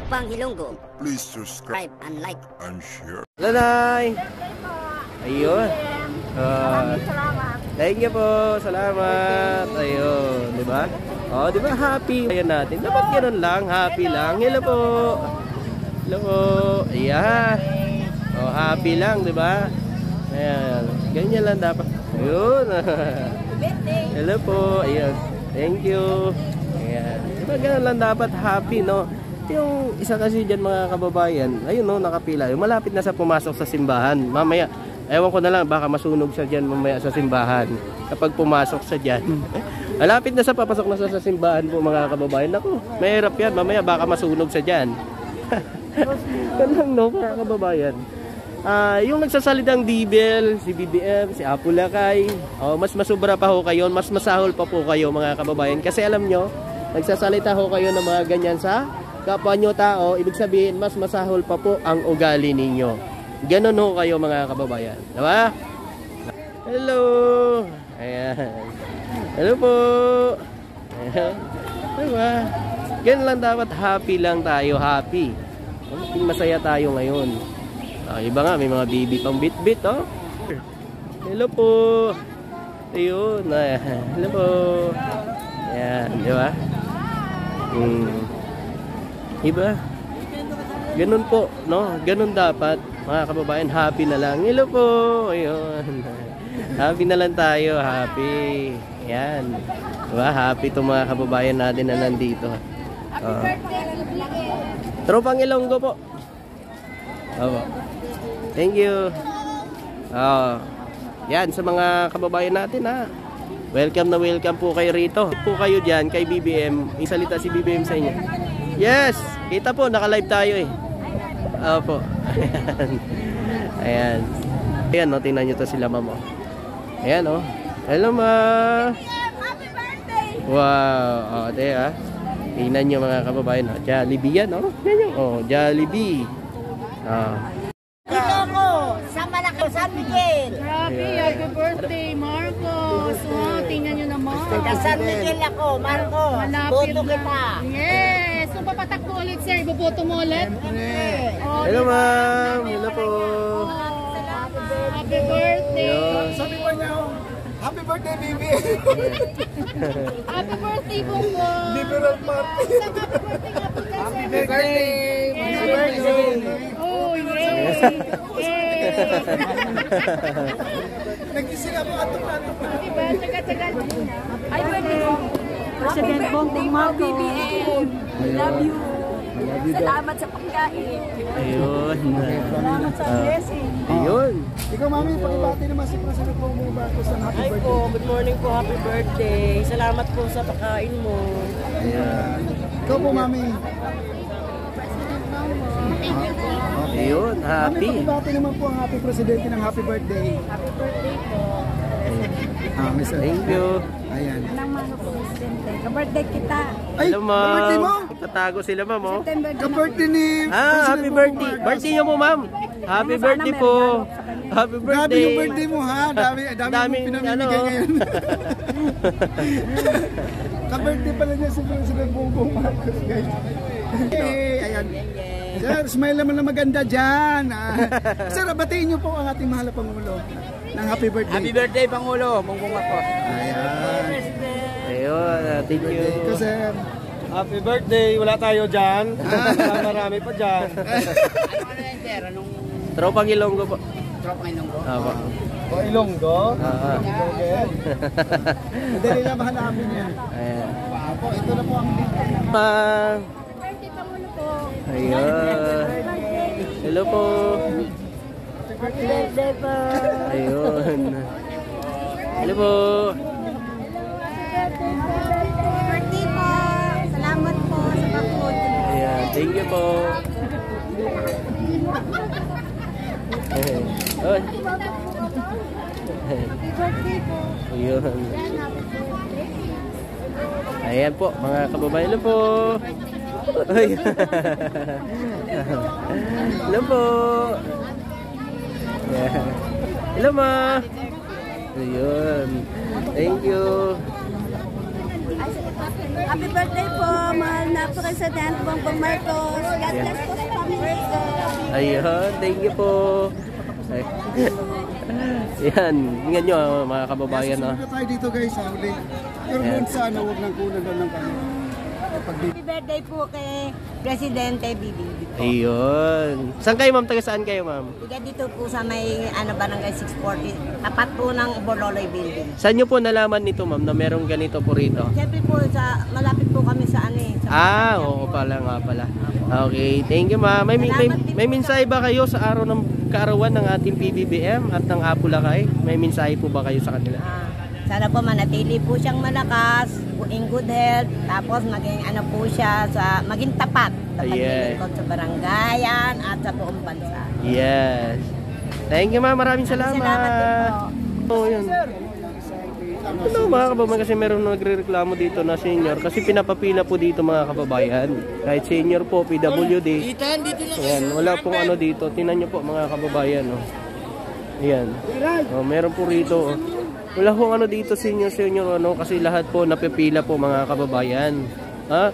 Tropang Ilonggo. Please subscribe And like and share. Lanay! Ayun. Thank you po. Salamat. Ayun. Diba? Oh, diba happy? Ayan natin. Dapat ganoon lang. Happy lang. Hello po. Hello po. Ayan. Oh, happy lang. Diba? Ayan. Ganyan lang dapat. Ayun. Hello po. Ayan. Thank you. Ayan. Diba ganoon lang dapat happy, no? Yung isa kasi dyan mga kababayan, ayun no, nakapila. Yung malapit na sa pumasok sa simbahan. Mamaya, ewan ko na lang, baka masunog siya dyan mamaya sa simbahan. Kapag pumasok siya dyan. Malapit na sa papasok na sa simbahan po mga kababayan. Naku, mahirap yan. Mamaya baka masunog siya dyan. Ganun no, mga kababayan. Yung nagsasalitang Bibel, si BBM, si Apo Lakay, mas masubra pa ho kayo, mas masahol pa po kayo mga kababayan. Kasi alam nyo, nagsasalita ho kayo ng mga ganyan sa kapwa nyo tao, ibig sabihin mas masahol pa po ang ugali ninyo. Ganon ho kayo mga kababayan. Diba? Hello! Ayan. Hello po! Ayan. Diba? Ganon lang dapat, happy lang tayo, happy. Masaya tayo ngayon. Iba nga, may mga baby pang bit-bit, oh. Hello po! Ayun. Hello po! Ayan, diba? Iba? Ganun po, no? Ganun dapat. Mga kababayan, happy na lang. Hello po! Ayun. Happy na lang tayo. Happy. Ayan. Diba? Happy itong mga kababayan natin na nandito. Tropang Ilonggo po. Opo. Thank you. Yan, sa mga kababayan natin, ha. Welcome na welcome po kayo rito. Po kayo dyan kay BBM. Isalita si BBM sa inyo. Yes! Kita po, naka-live tayo eh. Opo. Ayan. Ayan, no, tingnan nyo to sila ma'am. Ayan, oh. Hello, ma. Happy birthday! Wow. Ate, ha. Tingnan nyo mga kababayan. Jollibee yan, oh. Tingnan nyo. Oh, Jollibee. Dito ko sa Malaki, San Miguel. Happy birthday, Marcos. Wow, tingnan nyo naman. Sa San Miguel ako, Marcos. Malapit Boto na. kita. Yes! So, papatak ko ulit, sir. Iboboto mo ulit? Hello, ma'am. Hello po. Happy birthday. Sabi pa niya, happy birthday, baby. Happy birthday, Bongbong. Liberal party. Happy birthday. Happy birthday. Oh, yes. Nagising ako ato-ato. Diba? Taga-taga. Ay, pwede mo. President Bongbong Marcos. BBM. We love you. Salamat sa pagkain. Ayun. Salamat sa blessing. Ayun. Ikaw, mami, pakibati naman si President Bongbong Marcos ng happy Hi birthday. po, good morning po, happy birthday. Salamat po sa pagkain mo. Ayan. Ikaw po, mami. Ayun, happy. Mami, pakibati naman po ang happy presidente ng happy birthday. Happy birthday po. Mr. Thank you. Ayan. Anong mano po, Presidente? Ka-birthday kita. Ay, Hello, ma'am. birthday mo? Tatago sila, ma'am, oh. September Ka-birthday ni Happy birthday. Birthday niyo po, ma'am. Happy birthday po. Happy Grabe birthday. yung birthday mo, ha? Dami Daming, mong pinamimigay ngayon. Ka-birthday pala niya si President Bongbong Marcos, guys. Hey, ayan. Sir, smile naman na maganda dyan. Sir, batiin niyo po ang ating mahal na Pangulo ng happy birthday. Happy birthday, Pangulo, Bongbong Marcos. Ayan. Ayun, thank you. Ito, sir. Happy birthday, wala tayo dyan. Marami pa dyan. Ano yan, sir? Anong Tropang Ilonggo po. tropang Ilonggo? Opo. O, Ilonggo. Okay. Madali lang mahanapin yan. Ayan. Po, ito na po ang Birthday Pangulo po. Ayun. Hello po. Happy birthday po. Ayun. Hello po. Birthday po. Salamat po sa pag-food. Ayan, thank you po. Oy. Happy birthday po. Ayun. Happy birthday. Ayan po, mga kababayan. Hello po. Ay. Hello po. Yeah. Hello, ma. Ayun. Thank you. Happy birthday po, mahal na President Bongbong Marcos. God bless po sa family ko. Ayun, thank you po. Ay. Yan, tingnan nyo mga kababayan. Susunod na tayo dito guys, ha, ulit. Pero Ayan. doon sana, huwag nang kunan lang ng kami. Happy birthday po kay Presidente Bibi. Ayun. Saan kayo ma'am? Taga saan kayo ma'am? Tiga dito po sa may barangay 640, tapat po ng Boroloy Building. Saan nyo po nalaman nito ma'am na merong ganito po rito? Siyempre po, malapit po kami sa sa Oo pala nga pala. Okay, thank you ma'am. May mensahe ba kayo sa araw ng kaarawan ng ating PBBM at ng Apulacay? May mensahe po ba kayo sa kanila? Sana po manatili po siyang malakas, in good health, tapos maging po siya maging tapat sa paglilingkod sa barangayan at sa buong bansa. Yes. Thank you ma'am, maraming salamat. Salamat din po. Oh, yun. Ano mga kababayan, kasi meron nagre-reklamo dito na senior kasi pinapapila po dito mga kababayan. Kahit senior po, PWD. Ayan, wala pong ano dito. Tingnan nyo po mga kababayan. Oh. Ayan. Oh, meron po rito. Oh. Wala pong ano dito senior ano kasi lahat po napipila po mga kababayan. Ha?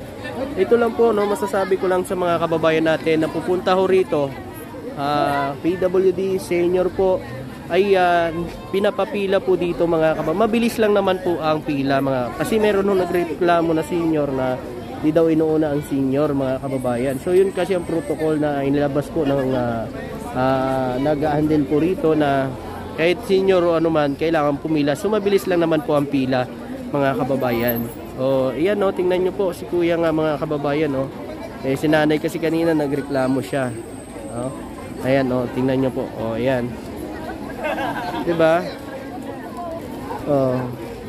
Ito lang po no, masasabi ko lang sa mga kababayan natin na pupunta ho rito. PWD senior po ay pinapapila po dito mga kababayan. Mabilis lang naman po ang pila mga kasi meron ho nagreklamo na senior na di daw inuuna ang senior mga kababayan. So yun kasi ang protocol na inilabas po ng nag-handle po rito na kahit senior o anuman, kailangan pumila. So, mabilis lang naman po ang pila, mga kababayan. O, iyan o, tingnan nyo po, si kuya nga mga kababayan o. Eh, si nanay kasi kanina nagreklamo siya. O, ayan o, tingnan nyo po. O, ayan. Diba? O,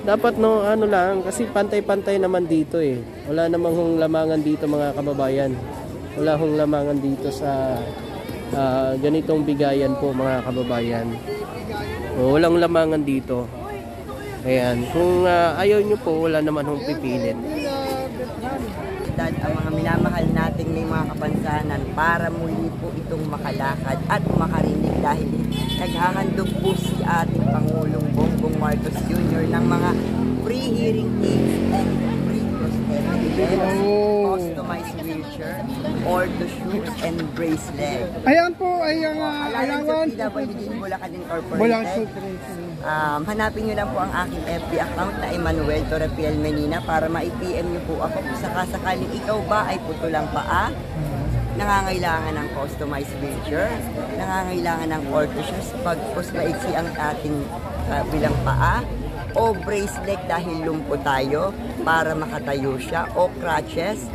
dapat no, ano lang, kasi pantay-pantay naman dito eh. Wala namang hong lamangan dito mga kababayan. Wala hong lamangan dito sa ganitong bigayan po mga kababayan. O, walang lamangan dito. Ayan. Kung ayaw nyo po, wala naman hong pipilit. Ang mga minamahal nating may mga kapansanan para muli po itong makalakad at makarinig dahil naghahandog po si ating Pangulong Bongbong Marcos Jr. ng mga free hearing aids and free prosthetic legs, customized wheelchair, ortho shoes, and bracelet. Ayan po ay ang Alayan sa PWD Bulacan Incorporated. Hanapin nyo lang po ang aking FB account na Emmanuel Torrepiel Menina para ma-PM nyo po ako kung sakasakaling ikaw ba ay putulang paa, nangangailangan ng customized wheelchair, nangangailangan ng ortho shoes pagpos maiksi ang ating bilang paa, o bracelet dahil lumpo tayo para makatayo siya, o crutches.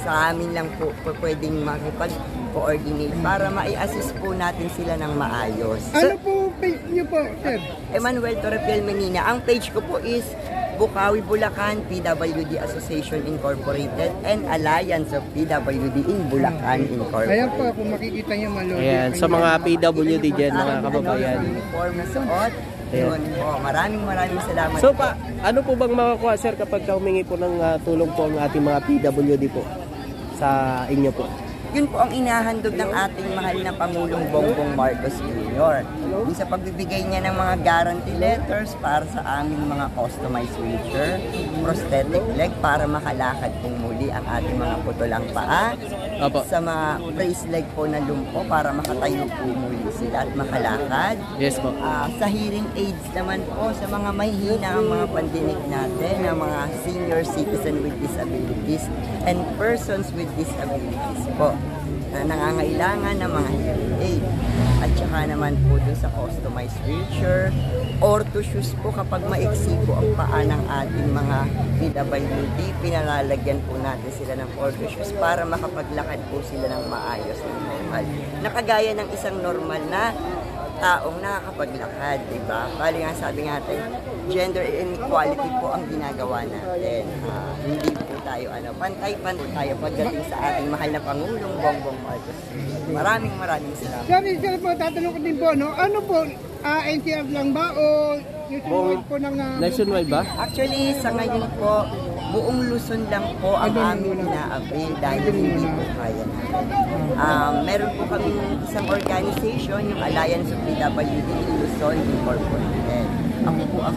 Sa amin lang po pwedeng makipag-coordinate para mai-assist po natin sila ng maayos. ano po page niyo po, sir? Emmanuel Torrepiel Menina. Ang page ko po is Bukawi Bulacan PWD Association Incorporated and Alliance of PWD in Bulacan Incorporated. Ayan po, kung makikita niyo malodi. Ayan, sa mga PWD dyan mga kababayan. Uniform na suot. Yun po. Maraming salamat. So ano po bang makakuha sir kapag humingi po ng tulong po ang ating mga PWD po sa inyo po? Yun po ang inahandog ng ating mahal na Pangulong Bongbong Marcos Jr. Yung sa pagbibigay niya ng mga guarantee letters para sa aming mga customized wheelchair, prosthetic leg para makalakad pong muli ang ating mga putulang paa. Opo. Sa mga brace leg po na lumpo para makatayo po muli sila at makalakad. Yes po. Sa hearing aids naman po sa mga mahihina ang mga pandinig natin, ng mga senior citizen with disabilities and persons with disabilities po na nangangailangan ng mga hearing aid. At saka naman po dun sa customized wheelchair, ortho shoes po kapag maiksi po ang paa ng ating mga PWD, pinalalagyan po natin sila ng ortho shoes para makapaglakad po sila ng maayos ng normal. Nakagaya ng isang normal na taong nakakapaglakad, diba? Bali nga sabi natin, gender inequality po ang ginagawa natin. Hindi po tayo, pantay-pantay tayo pagdating sa ating mahal na Pangulong Bongbong Marcos. Maraming salamat. Sir po, tatanong ko din po, no? Ano po, NCR lang ba o nationwide po ng... Nationwide ba? Actually, sa ngayon po, buong Luzon lang po ang aming ina-avail dahil hindi po kaya natin. Meron po kami isang organization, yung Alliance of PWD in Luzon Incorporated. Ako po ang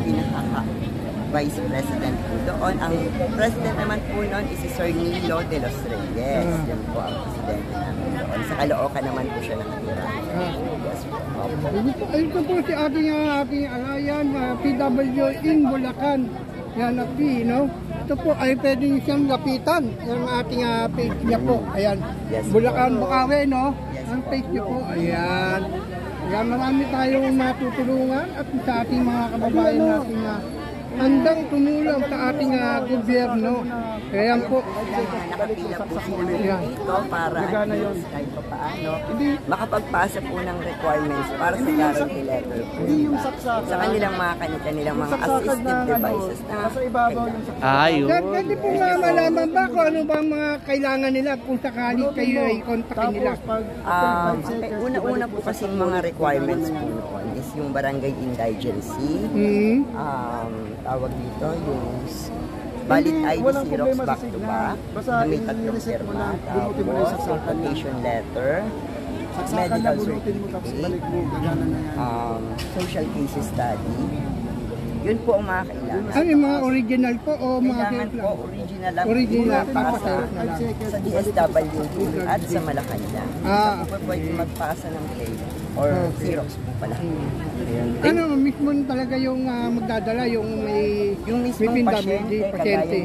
vice president po doon. Ang president naman po noon is si Sir Nilo de los Reyes. Yan po ang presidente namin doon. Sa Caloocan naman po siya nakatira. Yes po. Opo. Ito po si ating alayan, PW in Bulacan. Yan na P, no? Ito po ay pwedeng siyang lapitan. Yung ating page niya po. Ayan. Yes, Bulacan, po. Bukawi, no? Yes, Ang page niya po. Ayan. Ayan, marami tayong matutulungan at sa ating mga kababayan natin na handang tumulong sa ating gobyerno. Kaya po. Nakapila po sila dito para at least kahit pa paano makapagpasa po ng requirements para sa guarantee letter po. Sa kanilang mga kanilang mga assistive devices na Ayun. Pwede po nga malaman ba kung ano ba ang mga kailangan nila kung sakali kayo ay kontakin nila? Una-una po kasi mga requirements po noon is yung barangay indigency, tawag dito yung valid ID Xerox back to back, na may tatlong firma, tapos quotation letter, medical certificate, social cases study. Yun po ang mga kailangan. Ano yung mga original po o mga Kailangan po original lang Original, po magpasa sa DSWD at sa Malacanang. Hindi po pwede magpasa ng claim or Xerox po pala. Ano mismo talaga yung magdadala yung may Mismong pasyente, pasyente, kagaya ni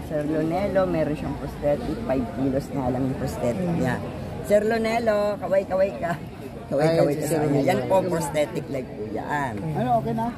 Sir Lonelo, meron siyang prosthetic, 5 kilos na lang yung prosthetic niya. Sir Lonelo, kaway-kaway ka. Kaway-kaway ka sa kanya. Yan po, prosthetic leg po yan. Ano, okay na?